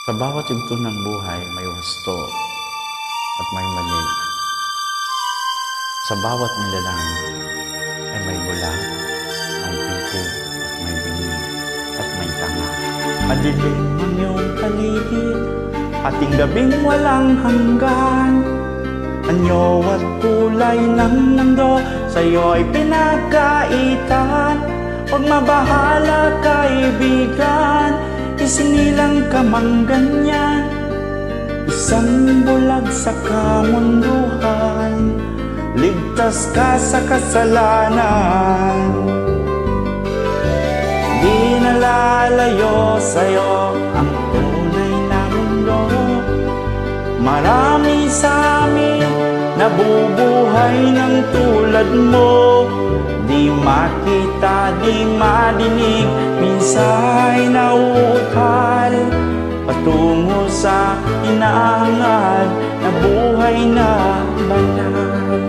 Sa bawat yugto ng buhay, may wasto at may mali. Sa bawat nilalang ay may bula, may pipi, at may bingi, at may tanga. Madilim ang iyong paligid, ating gabing walang hanggan. Anyo at kulay ng mundo, sa'yo'y pinagkaitan. Huwag mabahala, kaibigan, isinilang ka mang ganyan. Isang bulag sa kamunduhan, ligtas ka sa kasalanan. Di nalalayo sa'yo ang tunay na mundo. Marami sa amin nabubuhay ng tulad mo. Di makita, di madinig, minsa'y nauutal patungo sa inaangad na buhay na banal.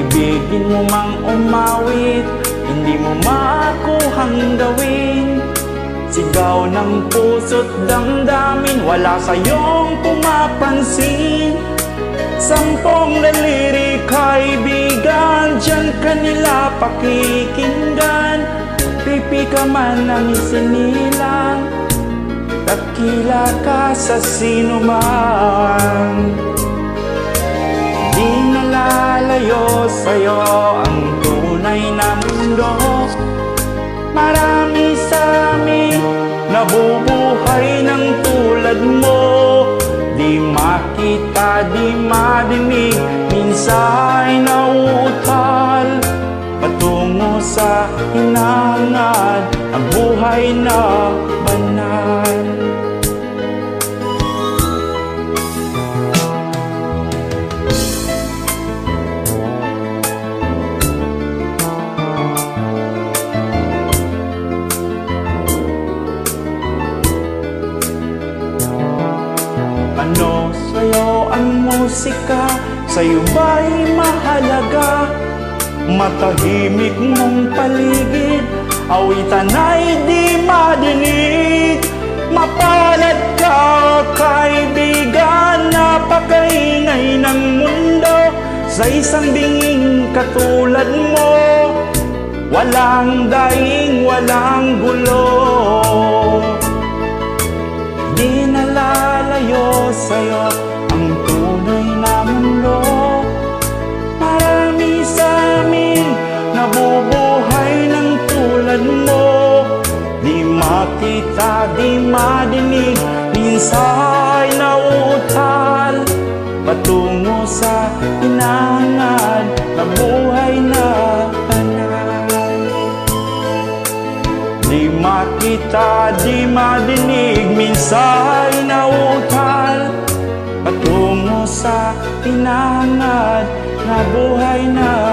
Ibigin mo mang umawit, hindi mo makuhang gawin. Sigaw ng puso't damdamin, wala sa'yong pumapansin. Sampung daliri kaibigan, diyan kanila pakikinggan. Pipi ka man ang isinilang, dakila ka sa sinuman. Di nalalayo sa'yo ang tunay na mundo. Marami sa amin nabubuhay ng tulad mo. Di makita, di madinig, minsa'y nauutal patungo sa hinangad ang buhay na banal. Ano sa'yo ang musika? Sa'yo ba'y mahalaga? Matahimik mong paligid, awitan ay di madinig. Mapalad ka, kaibigan, napakaingay ng mundo. Sa isang binging katulad mo, walang daing, walang gulo. Di nalalayo sa'yo ang tunay na mundo. Marami sa amin nabubuhay ng tulad mo. Di makita, di madinig, minsa'y nauutal patungo sa hinangad na buhay na banal. Di makita, di madinig, minsa'y nauutal patungo sa hinangad na buhay na